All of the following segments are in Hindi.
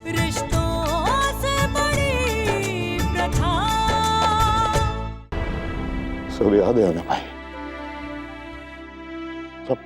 रिश्तों से बड़ी प्रथा। सब याद है हमें भाई, जब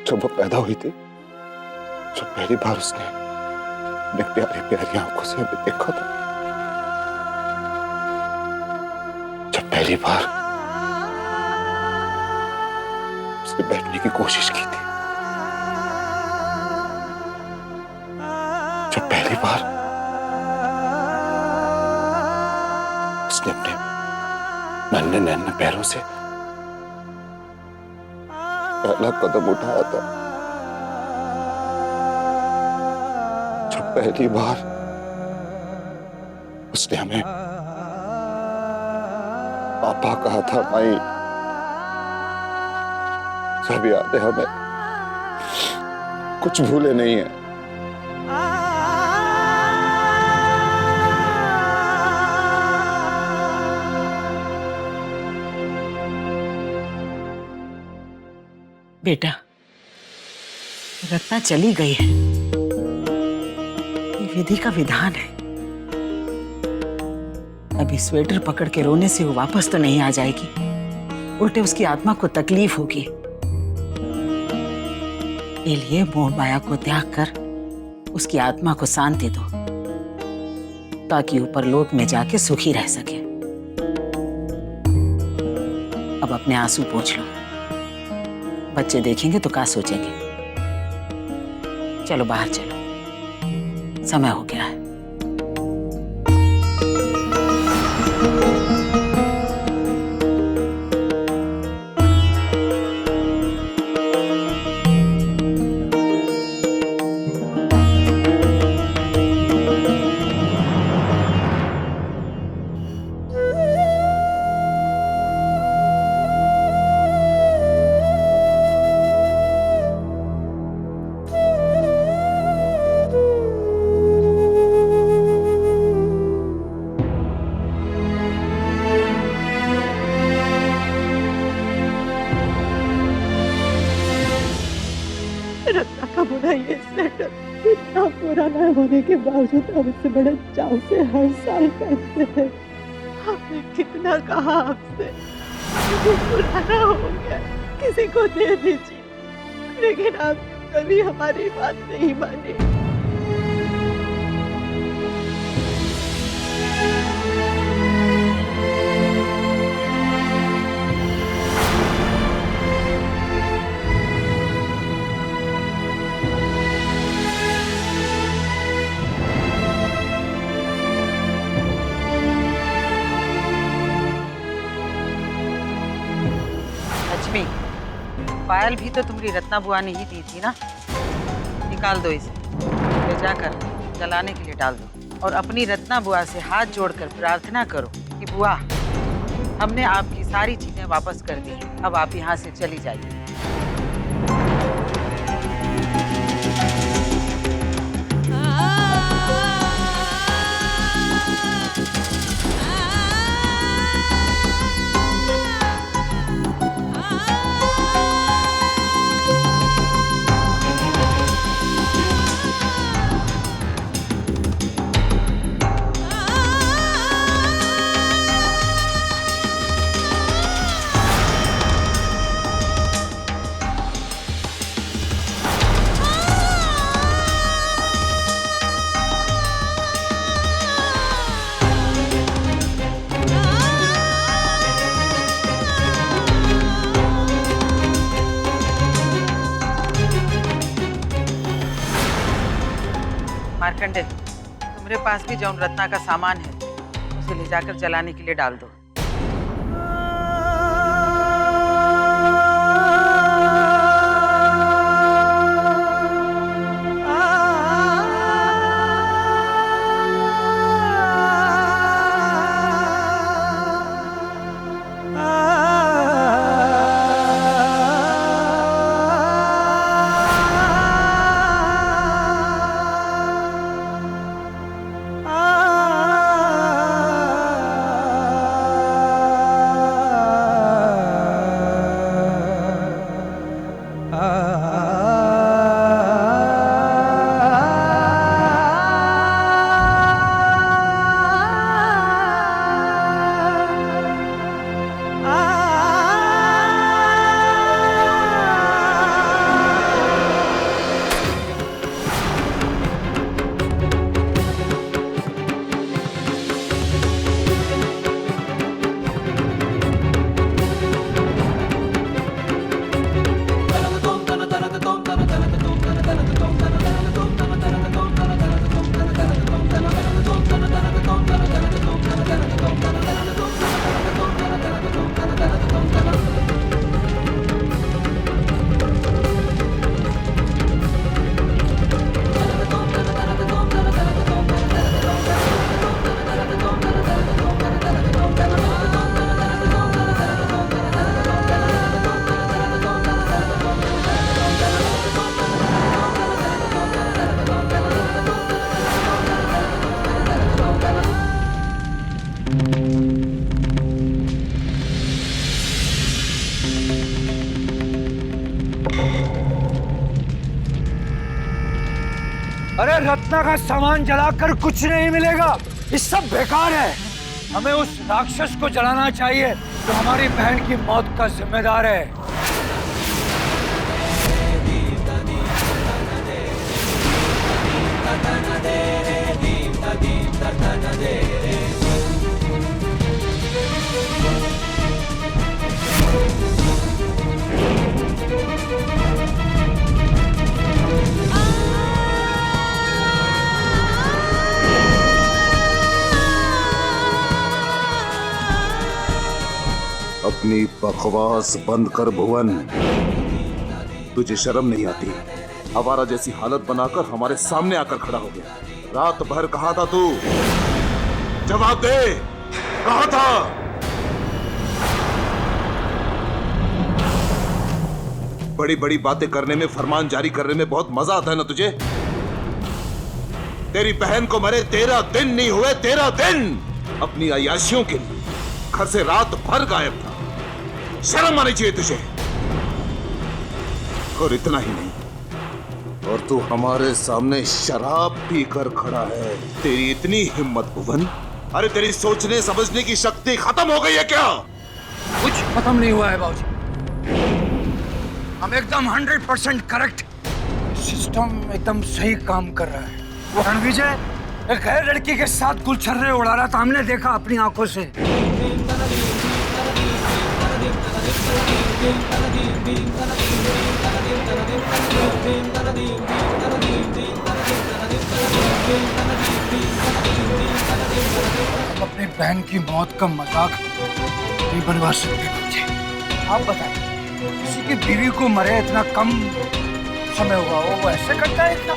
जब वो पैदा हुई थी, जब पहली बार उसने अपने प्यारी प्यारी आंखों से हमें देखा था, जब पहली बार उसने बैठने की कोशिश की थी, जब पहली बार उसने अपने नन्हे नन्हे पैरों से पहला कदम उठाया था, जब पहली बार उसने हमें पापा कहा था, माई, सब याद है हमें, कुछ भूले नहीं है। बेटा, रत्ना चली गई है, ये विधि का विधान है। अभी स्वेटर पकड़ के रोने से वो वापस तो नहीं आ जाएगी, उल्टे उसकी आत्मा को तकलीफ होगी। इसलिए मोह माया को त्याग कर उसकी आत्मा को शांति दो, ताकि ऊपर लोक में जाके सुखी रह सके। अब अपने आंसू पोंछ लो, बच्चे देखेंगे तो क्या सोचेंगे। चलो बाहर चलो, समय हो गया है। रत्ना का बुना ये स्वेटर इतना पुराना होने के बावजूद हम इससे बड़े चाव से हर साल पहनते थे। हमने कितना कहा आपसे, ये पुराना हो गया, किसी को दे दीजिए, लेकिन आप कभी हमारी बात नहीं मानी। लक्ष्मी, पायल भी तो तुम्हारी रत्ना बुआ ने ही दी थी ना, निकाल दो इसे, ले जाकर जलाने के लिए डाल दो, और अपनी रत्ना बुआ से हाथ जोड़कर प्रार्थना करो कि बुआ, हमने आपकी सारी चीजें वापस कर दी, अब आप यहाँ से चली जाइए। मार्कंडे, तुम्हारे पास भी जौन रत्ना का सामान है उसे ले जाकर जलाने के लिए डाल दो। अरे रत्ना का सामान जलाकर कुछ नहीं मिलेगा, ये सब बेकार है। हमें उस राक्षस को जलाना चाहिए जो हमारी बहन की मौत का जिम्मेदार है। अपनी बकवास बंद कर भुवन। तुझे शर्म नहीं आती? आवारा जैसी हालत बनाकर हमारे सामने आकर खड़ा हो गया। रात भर कहा था तू? जवाब दे, कहा था? बड़ी बड़ी बातें करने में, फरमान जारी करने में बहुत मजा आता है ना तुझे? तेरी बहन को मरे 13 दिन नहीं हुए, 13 दिन अपनी अय्याशियों के लिए घर से रात भर गायब था। शर्म आनी चाहिए तुझे। और इतना ही नहीं, और तू हमारे सामने शराब पीकर खड़ा है। तेरी इतनी हिम्मत भुवन? अरे तेरी सोचने समझने की शक्ति खत्म हो गई है क्या? कुछ खत्म नहीं हुआ है बाबूजी, हम एकदम 100% करेक्ट, सिस्टम एकदम सही काम कर रहा है। वो रणविजय एक गैर लड़की के साथ गुलछर्रे उड़ा रहा था, हमने देखा अपनी आंखों से। हम अपनी बहन की मौत का मजाक नहीं बनवा सकते बच्चे। आप बताएं, किसी की बीवी को मरे इतना कम समय हुआ हो, वो ऐसे करता है इतना?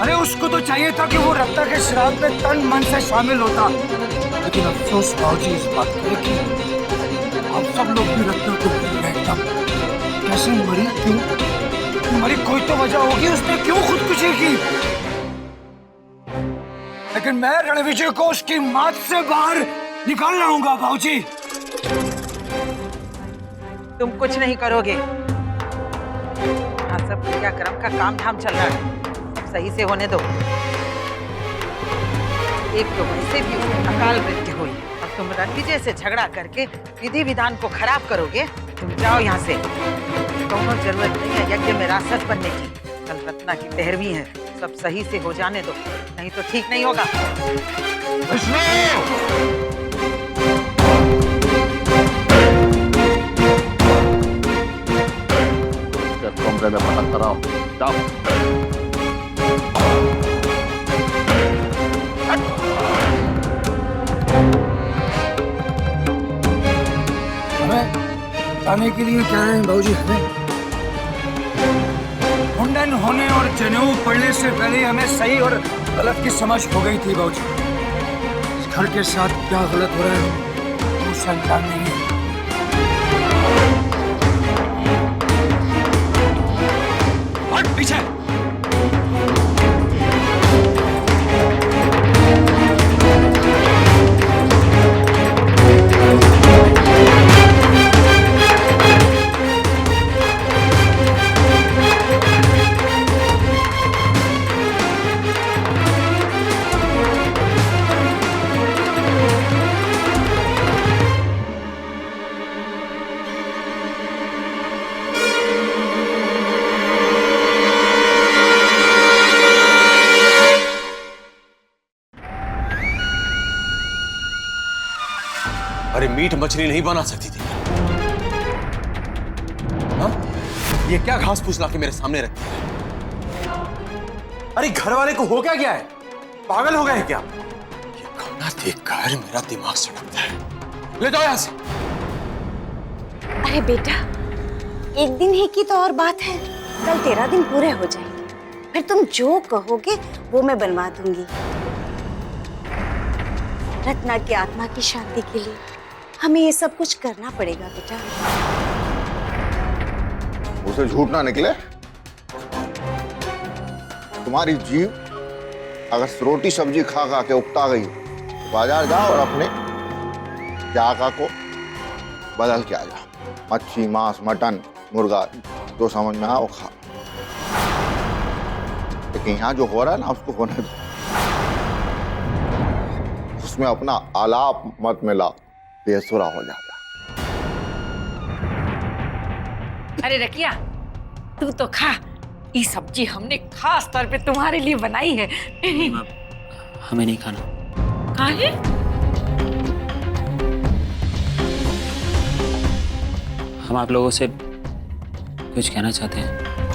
अरे उसको तो चाहिए था कि वो रत्ना के श्राद्ध में तन मन से शामिल होता। लेकिन अफसोस बाबूजी इस बात का कि आप सब लोग भी रत्ना को भूल गए एकदम। कैसे मरी, क्यों मरी? कोई तो वजह होगी, उसने क्यों खुदकुशी की? लेकिन मैं रणविजय को उसकी मौत से बाहर निकाल लाऊंगा बाबूजी। तुम कुछ नहीं करोगे। हाँ, सब क्रियाक्रम का काम धाम चल रहा है, सब सही से होने दो। एक तो वैसे भी उसकी अकाल मृत्यु हुई और तुम रणविजय से झगड़ा करके विधि विधान को खराब करोगे। तुम जाओ यहाँ से, दोनों जरूरत नहीं है यज्ञ में राक्षस बनने की। कल रत्ना की 13वीं है, सब सही से हो जाने दो, नहीं तो ठीक नहीं होगा। कमरे में पटक कराओ, जाओ। जाने के लिए कह रहे हैं बाबूजी? हमें मुंडन होने और जनेऊ पड़ने से पहले हमें सही और गलत की समझ हो गई थी बाबूजी। इस घर के साथ क्या गलत हो रहा है वो संजान नहीं है। हट पीछे। अरे मीट मछली नहीं बना सकती थी? हाँ? ये क्या घास फूस लाके मेरे सामने रखती है? अरे घर वाले को हो क्या गया है? पागल हो गए हैं क्या? ये खाना देखकर मेरा दिमाग सड़कता है। ले जाओ यहां से। अरे बेटा, एक दिन ही की तो और बात है, कल 13 दिन पूरे हो जाएंगे, फिर तुम जो कहोगे वो मैं बनवा दूंगी। रत्ना की आत्मा की शांति के लिए हमें ये सब कुछ करना पड़ेगा बेटा। उसे झूठ ना निकले। तुम्हारी जीभ अगर रोटी सब्जी खा खा के उकता गई तो बाजार जाओ और अपने जाका को बदल के आ जाओ। मच्छी, मांस, मटन, मुर्गा जो समझ में आओ खा। लेकिन यहाँ जो हो रहा है ना उसको होने दो। उसमें अपना आलाप मत मिला, बेसुरा हो जाता। अरे रकिया, तू तो खा। ये सब्जी हमने खास तौर पे तुम्हारे लिए बनाई है। हमें नहीं खाना। काहे? हम आप लोगों से कुछ कहना चाहते हैं।